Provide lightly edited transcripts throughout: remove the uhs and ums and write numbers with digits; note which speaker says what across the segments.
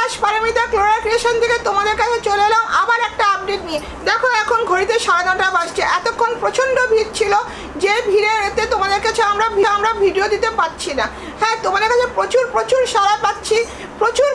Speaker 1: বিকাশ Paromita ক্লোরা creation থেকে তোমাদের কাছে চলে এলাম আবার একটা আপডেট নিয়ে। দেখো এখন ঘড়িতে 9:30 বাজছে। এতক্ষণ প্রচণ্ড ভিড় ছিল, যে ভিড়ের এতে তোমাদের কাছে আমরা ভিডিও দিতে পারছি না। হ্যাঁ, তোমাদের কাছে প্রচুর সাড়া পাচ্ছি, প্রচুর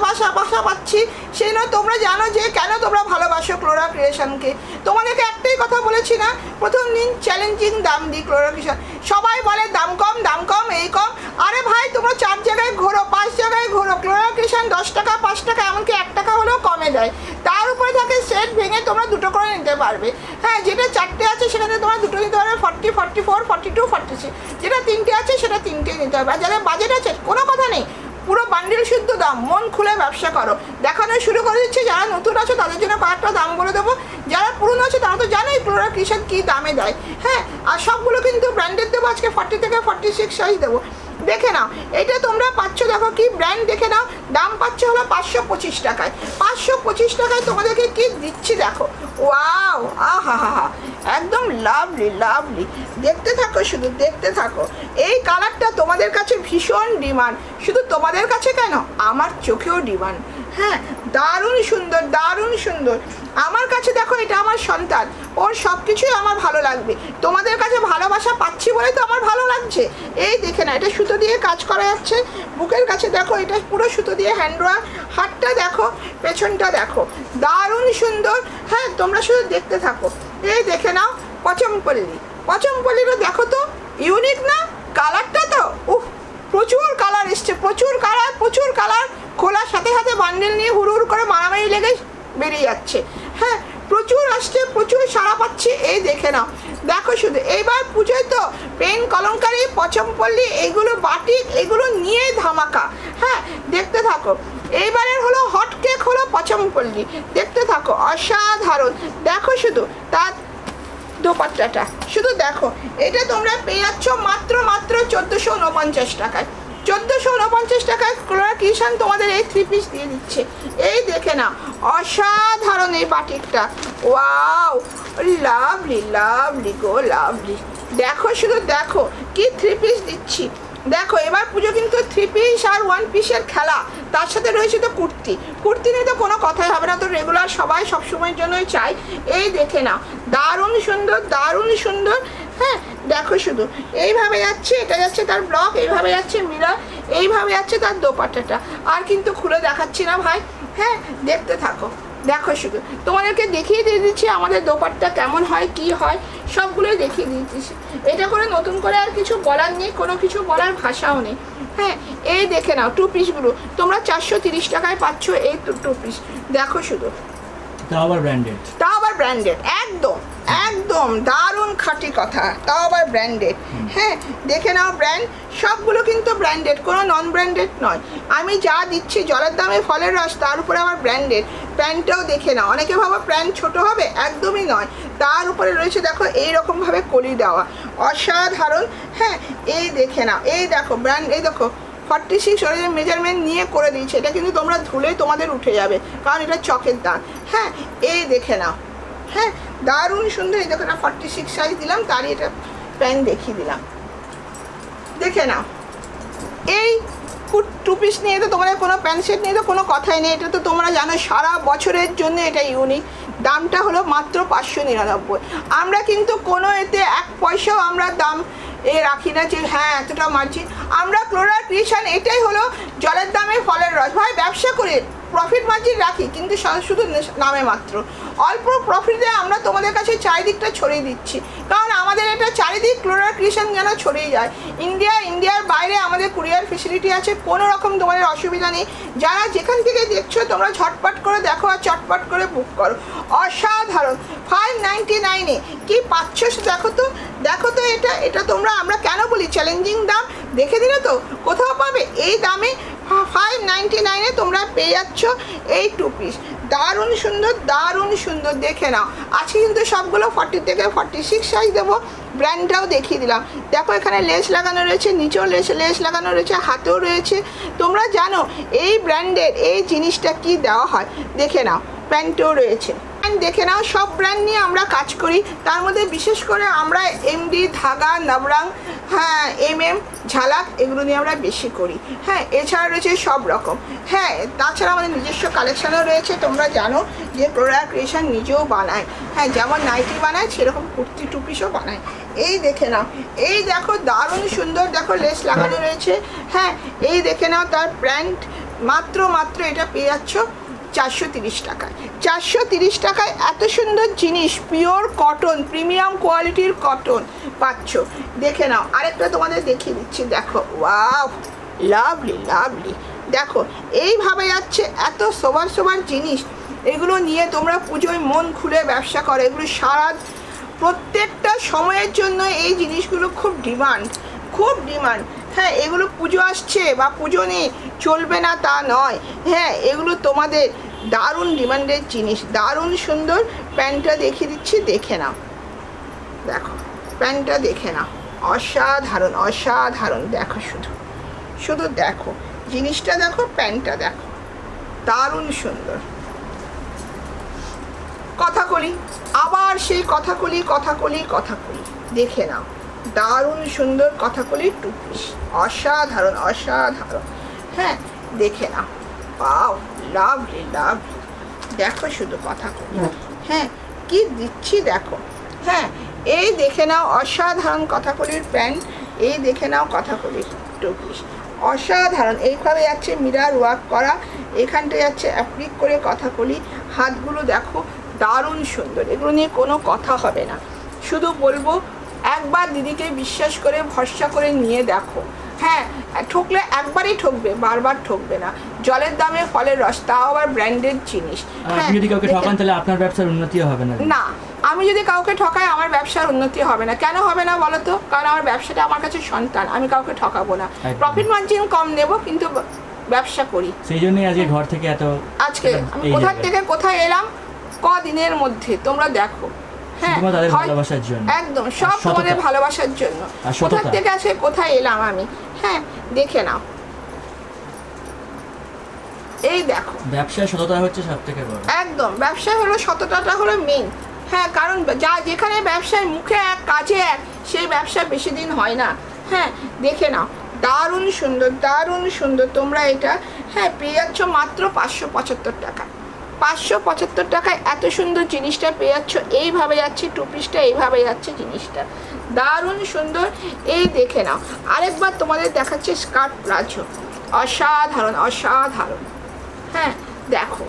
Speaker 1: ভাষা পাচ্ছি। সেই নয়, তোমরা জানো যে কেন তোমরা ভালোবাসো ক্লোরা ক্রিয়েশনকে। তোমাদেরকে একটাই কথা বলেছি না, প্রথম দিন চ্যালেঞ্জিং দাম দিই ক্লোরা ক্রিয়েশন। সবাই বলে দাম কম এই কম। আরে ভাই, তোমরা 4 জায়গায় ঘোরো, 5 জায়গায় ঘোরো, ক্লোরা ক্রিয়েশন 10 টাকা 5 টাকা এমনকি 1 টাকা হলেও কমে দেয়। তার উপরে থাকে সেট ভেঙে তোমরা দুটো করে নিতে পারবে। হ্যাঁ, যেটা 4টে আছে সেখানে তোমরা দুটো নিতে পারবে, 40, 44, 42, 46। যেটা 3টে আছে সেটা 3টেই নিতে হবে। আর যাদের বাজেট আছে কোনো কথা নেই, পুরো বান্ডিল শুদ্ধ দাম, মন খুলে ব্যবসা করো। দেখানো শুরু করে দিচ্ছে। যারা নতুন আছে তাদের জন্য কয়েকটা দাম বলে দেবো, যারা পুরনো আছে তারা তো জানোই ক্লোরা ক্রিয়েশন কী দামে দেয়। হ্যাঁ, আর সবগুলো কিন্তু ব্র্যান্ডেড দেবো। আজকে 40 থেকে 46 সাইজ দেবো। দেখে নাও, এটা তোমরা পাচ্ছ, দেখো কি ব্র্যান্ড, দেখে নাও। দাম পাচ্ছ হলো 525 টাকায়। 525 টাকায় তোমাদেরকে কি দিচ্ছি দেখো। ওয়াও, আহা, একদম লাভলি। দেখতে থাকো, শুধু দেখতে থাকো। এই কালারটা তোমাদের কাছে ভীষণ ডিমান্ড। শুধু তোমাদের কাছে কেন, আমার চোখেও ডিমান্ড। হ্যাঁ, দারুণ সুন্দর। আমার কাছে দেখো, এটা আমার সন্তান, ওর সব কিছুই আমার ভালো লাগবে। তোমাদের কাছে ভালোবাসা পাচ্ছি বলে তো আমার ভালো লাগছে। এই দেখে না, এটা সুতো দিয়ে কাজ করা যাচ্ছে। বুকের কাছে দেখো, এটা পুরো সুতো দিয়ে হ্যান্ড ওয়ার্ক। হাতটা দেখো, পেছনটা দেখো, দারুণ সুন্দর। হ্যাঁ, তোমরা শুধু দেখতে থাকো। এই দেখে নাও, পচমপল্লিরও দেখো তো, ইউনিক না কালারটা? তো প্রচুর কালার এসছে, প্রচুর কালার। খোলার সাথে সাথে বান্ডেল নিয়ে হুড় করে মারামারি লেগে বেরিয়ে যাচ্ছে। হ্যাঁ, প্রচুর আসছে, প্রচুর সাড়া পাচ্ছে। এই দেখে নাও, দেখো শুধু। এইবার পুজোয় তো পেন, কলমকারি, পচমপল্লি, এইগুলো বাটিক, এগুলো নিয়ে ধামাকা। হ্যাঁ, দেখতে থাকো। এইবারের হলো হট কেক হলো পচমপল্লি। দেখতে থাকো, অসাধারণ। দেখো শুধু তার দোপাট্টাটা শুধু দেখো। এটা তোমরা পেয়ে যাচ্ছ মাত্র 1449 টাকায়। 1449 টাকায় ক্লোরা ক্রিয়েশন তোমাদের এই 3 পিস দিয়ে দিচ্ছে। এই দেখে না, অসাধারণ এই বাটিকটা। ওয়াও, লাভলি গো, লাভলি। দেখো শুধু দেখো কি 3 পিস দিচ্ছি। দেখো, এবার পুজো কিন্তু 3 পিস আর 1 পিসের খেলা। তার সাথে রয়েছে তো কুর্তি নিয়ে তো কোনো কথাই হবে না, তো রেগুলার সবাই সবসময়ের জন্যই চাই। এই দেখে নাও, দারুণ সুন্দর। হ্যাঁ, দেখো শুধু এইভাবে যাচ্ছে, এটা যাচ্ছে তার ব্লক, এইভাবে যাচ্ছে মিরর, এইভাবে যাচ্ছে তার দোপাট্টাটা। আর কিন্তু খুলে দেখাচ্ছি না ভাই। হ্যাঁ, দেখতে থাকো। দেখো শুধু, তোমাদেরকে দেখিয়ে দিয়ে দিচ্ছি আমাদের দোপাট্টা কেমন হয়, কি হয়, সবগুলোই দেখিয়ে দিচ্ছি। এটা করে নতুন করে আর কিছু বলার নেই, কোনো কিছু বলার ভাষাও নেই। হ্যাঁ, এই দেখে নাও 2 পিসগুলো তোমরা 430 টাকায় পাচ্ছ। এই 2 পিস দেখো শুধু,
Speaker 2: তাও আবার ব্র্যান্ডেড। একদম দারুণ খাঁটি কথা, তাও আবার ব্র্যান্ডেড। হ্যাঁ, দেখে নাও, ব্র্যান্ড সবগুলো কিন্তু ব্র্যান্ডেড, কোনো নন ব্র্যান্ডেড নয়। আমি যা দিচ্ছি জলের দামে ফলের রস, তার উপরে আবার ব্র্যান্ডেড। প্যান্টটাও দেখে নাও, অনেকে ভাবো প্যান্ট ছোট হবে, একদমই নয়। তার উপরে রয়েছে দেখো এইরকমভাবে কলি দেওয়া, অসাধারণ। হ্যাঁ, এই দেখে নাও, এই দেখো ব্র্যান্ড, এই দেখো 46 ওর মেজারমেন্ট নিয়ে করে দিয়েছে। এটা কিন্তু তোমরা ধুলেই তোমাদের উঠে যাবে, কারণ এটা চকের দাগ। হ্যাঁ, এই দেখে নাও। হ্যাঁ, দারুণ সুন্দর। এই দেখো না, 46 সাইজ দিলাম, তারই এটা প্যান্ট দেখিয়ে দিলাম। দেখে নাও, এই 2 পিস নিয়ে তো তোমাদের কোনো প্যান্ট সেট নিয়ে তো কোনো কথাই নেই। এটা তো তোমরা জানো সারা বছরের জন্য এটা ইউনিক। দামটা হলো মাত্র 599। আমরা কিন্তু কোনো এতে 1 পয়সাও আমরা দাম রাখি না যে হ্যাঁ এতটা মার্জিন। আমরা ক্লোরা ক্রিয়েশন, এটাই হলো জলের দামে ফলের রস। ভাই, ব্যবসা করে প্রফিট মার্জিন রাখি, কিন্তু শুধু নামে মাত্র। অল্প প্রফিটে আমরা তোমাদের কাছে চারিদিকটা ছড়িয়ে দিচ্ছি, কারণ আমাদের এটা চারিদিক ক্লোরা ক্রিয়েশন যেন ছড়িয়ে যায়। ইন্ডিয়ার বাইরে আমাদের কুরিয়ার ফেসিলিটি আছে, কোনো রকম তোমাদের অসুবিধা নেই। যারা যেখান থেকে দেখছো তোমরা ঝটপট করে দেখো আর চটপট করে বুক করো। অসাধারণ। 599-এ কি পাচ্ছ দেখো তো। এটা তোমরা, আমরা কেন বলি চ্যালেঞ্জিং দাম, দেখে দিলে তো কোথাও পাবে এই দামে। 599-এ তোমরা পেয়ে যাচ্ছ এই 2 পিস। দারুণ সুন্দর। দেখে নাও, আজকে কিন্তু সবগুলো 40 থেকে 46 সাইজ দেবো। ব্র্যান্ডটাও দেখিয়ে দিলাম। দেখো, এখানে লেস লাগানো রয়েছে, নিচেও লেস লাগানো রয়েছে, হাতেও রয়েছে। তোমরা জানো এই ব্র্যান্ডের এই জিনিসটা কি দেওয়া হয়। দেখে নাও, প্যান্টও রয়েছে।
Speaker 1: দেখে নাও, সব ব্র্যান্ড নিয়ে আমরা কাজ করি। তার মধ্যে বিশেষ করে আমরা এমডি, ধাগা, নবরাং, হ্যাঁ MM, ঝালাক এগুলো নিয়ে আমরা বেশি করি। হ্যাঁ, এছাড়া রয়েছে সব রকম। হ্যাঁ, তাছাড়া আমাদের নিজস্ব কালেকশানও রয়েছে। তোমরা জানো যে ফ্লোরা ক্রিয়েশন নিজেও বানায়। হ্যাঁ, যেমন নাইটি বানায় সেরকম কুর্তি টু পিসও বানায়। এই দেখে নাও, এই দেখো দারুণ সুন্দর, দেখো লেস লাগানো রয়েছে। হ্যাঁ, এই দেখে নাও তার ব্র্যান্ড, মাত্র এটা পেয়ে যাচ্ছ 430 টাকায়। 430 টাকায় এত সুন্দর জিনিস, পিওর কটন, প্রিমিয়াম কোয়ালিটির কটন পাচ্ছ। দেখে নাও, আরেকটা তোমাদের দেখিয়ে দিচ্ছি। দেখো, ওয়াও, লাভলি। দেখো এইভাবে যাচ্ছে এত সোবার জিনিস। এগুলো নিয়ে তোমরা পুজোয় মন খুলে ব্যবসা করো। এগুলো সারা প্রত্যেকটা সময়ের জন্য এই জিনিসগুলো খুব ডিমান্ড। হ্যাঁ, এগুলো পুজো আসছে বা পুজো নেই চলবে না তা নয়। হ্যাঁ, এগুলো তোমাদের দারুণ ডিমান্ডের জিনিস। দারুণ সুন্দর। প্যান্টটা দেখিয়ে দিচ্ছি, দেখে নাও। দেখো প্যান্টটা দেখে নাও, অসাধারণ। দেখো শুধু দেখো জিনিসটা, দেখো প্যান্টটা দেখো, দারুণ সুন্দর। আবার সেই কথাকলি। দেখে নাও, দারুণ সুন্দর কথাকলি টু পিস, অসাধারণ। হ্যাঁ, দেখে নাও, পাও, লাভলি। দেখো শুধু কথাকলি। হ্যাঁ, কি দিচ্ছি দেখো। হ্যাঁ, এই দেখে নাও অসাধারণ কথাকলির প্যান্ট। এই দেখে নাও কথাকলির টু পিস, অসাধারণ। এইভাবে যাচ্ছে মিরার ওয়ার্ক করা, এখানটা যাচ্ছে অ্যাপ্লিক করে কথাকলি। হাতগুলো দেখো দারুণ সুন্দর। এগুলো নিয়ে কোনো কথা হবে না। শুধু বলবো একবার দিদিকে বিশ্বাস করে ভরসা করে নিয়ে দেখো। হ্যাঁ, ঠকলে একবারই ঠকবে, বারবার ঠকবে না। জলের দামে ফলের রস, তাও আবার ব্র্যান্ডেড জিনিস।
Speaker 3: আপনি যদি কাউকে ঠকান তাহলে আপনার ব্যবসার উন্নতি হবে না।
Speaker 1: না, আমি যদি কাউকে ঠকাই আমার ব্যবসার উন্নতি হবে না। কেন হবে না বলো তো? কারণ আমার ব্যবসাটা আমার কাছে সন্তান, আমি কাউকে ঠকাবো না। প্রফিট মার্জিন কম নেব, কিন্তু ব্যবসা করি।
Speaker 3: সেই জন্যই আজকে ঘর থেকে
Speaker 1: আজকে আমি কোথা থেকে কোথায় এলাম কদিনের মধ্যে, তোমরা দেখো। হ্যাঁ,
Speaker 3: ভালোবাসার জন্য,
Speaker 1: একদম সব তোমাদের ভালোবাসার জন্য। কোথা থেকে আজকে কোথায় এলাম আমি। হ্যাঁ, দেখে নাও, এই দেখো।
Speaker 3: ব্যবসায় সততা হচ্ছে সবথেকে বড়।
Speaker 1: একদম, ব্যবসায় হলো সততাটা হলো মেইন। হ্যাঁ, কারণ যেখানে ব্যবসায় মুখে এক কাজে এক, সেই ব্যবসা বেশি দিন হয় না। হ্যাঁ, দেখে নাও, দারুণ সুন্দর। তোমরা এটা হ্যাঁ পেয়ে যাচ্ছ মাত্র 575 টাকা। 575 টাকায় এত সুন্দর জিনিসটা পেয়ে যাচ্ছ। এইভাবে যাচ্ছে টু পিসটা, এইভাবে যাচ্ছে জিনিসটা, দারুণ সুন্দর। এই দেখে নাও, আরেকবার তোমাদের দেখাচ্ছে স্কার্ট প্লাজো, অসাধারণ। হ্যাঁ, দেখো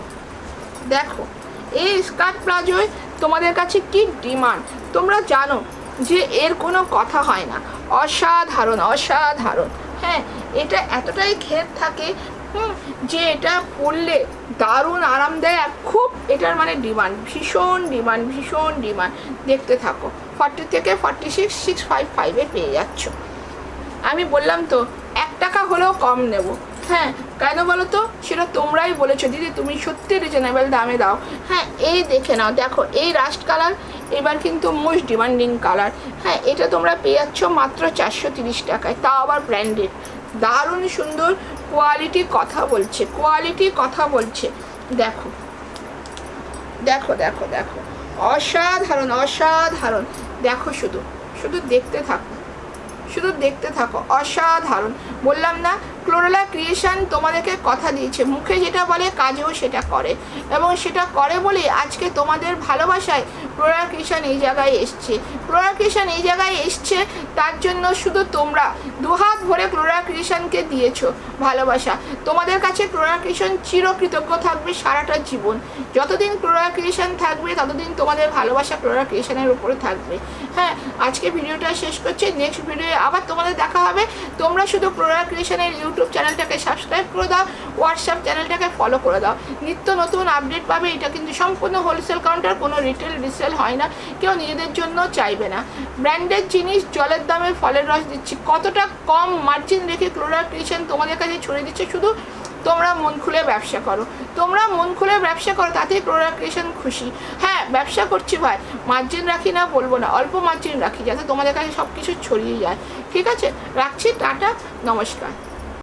Speaker 1: এই স্কার্ট প্লাজোয় তোমাদের কাছে কি ডিমান্ড। তোমরা জানো যে এর কোনো কথা হয় না, অসাধারণ। হ্যাঁ, এটা এতটাই ঘের থাকে যে এটা পরলে দারুণ আরামদায়ক, খুব এটার মানে ডিমান্ড, ভীষণ ডিমান্ড। দেখতে থাকো, 40 থেকে 46, 655 পেয়ে যাচ্ছ। আমি বললাম তো 1 টাকা হলেও কম নেব। হ্যাঁ, কেন বলো তো? সেটা তোমরাই বলেছো দিদি তুমি সত্যি রিজনেবল দামে দাও। হ্যাঁ, এই দেখে নাও, দেখো এই রাস্ট কালার এবার কিন্তু মোস্ট ডিমান্ডিং কালার। হ্যাঁ, এটা তোমরা পেয়ে যাচ্ছ মাত্র 430 টাকায়, তাও আবার ব্র্যান্ডেড, দারুণ সুন্দর। কোয়ালিটি কথা বলছে। দেখো অসাধারণ। দেখো শুধু দেখতে থাকো, অসাধারণ। বললাম না, ফ্লোরা ক্রিয়েশন তোমাদেরকে কথা দিয়েছে, মুখে যেটা বলে কাজেও সেটা করে, এবং সেটা করে বলে আজকে তোমাদের ভালোবাসায় ফ্লোরা ক্রিয়েশন এই জায়গায় এসছে। তার জন্য শুধু তোমরা দুহাত ভরে ফ্লোরা ক্রিয়েশনকে দিয়েছো ভালোবাসা। তোমাদের কাছে ফ্লোরা ক্রিয়েশন চিরকৃতজ্ঞ থাকবে সারাটা জীবন। যতদিন ফ্লোরা ক্রিয়েশন থাকবে ততদিন তোমাদের ভালোবাসা ফ্লোরা ক্রিয়েশনের উপরে থাকবে। হ্যাঁ, আজকে ভিডিওটা শেষ করছি, নেক্সট ভিডিও আবার তোমাদের দেখা হবে। তোমরা শুধু ফ্লোরা ক্রিয়েশনের ইউটিউব চ্যানেলটাকে সাবস্ক্রাইব করে দাও, হোয়াটসঅ্যাপ চ্যানেলটাকে ফলো করে দাও, নিত্য নতুন আপডেট পাবে। এটা কিন্তু সম্পূর্ণ হোলসেল কাউন্টার, কোনো রিটেল রিসেল হয় না, কেউ নিজেদের জন্য চাইবে না। ব্র্যান্ডেড জিনিস জলের দামে ফলের রস দিচ্ছি, কতটা কম মার্জিন রেখে ফ্লোরা ক্রিয়েশন তোমাদের কাছে ছড়িয়ে দিচ্ছে। শুধু তোমরা মন খুলে ব্যবসা করো, তাতেই ফ্লোরা ক্রিয়েশন খুশি। হ্যাঁ, ব্যবসা করছি ভাই, মার্জিন রাখি না বলবো না, অল্প মার্জিন রাখি যাতে তোমাদের কাছে সব কিছু ছড়িয়ে যায়। ঠিক আছে, রাখছি, টাটা, নমস্কার।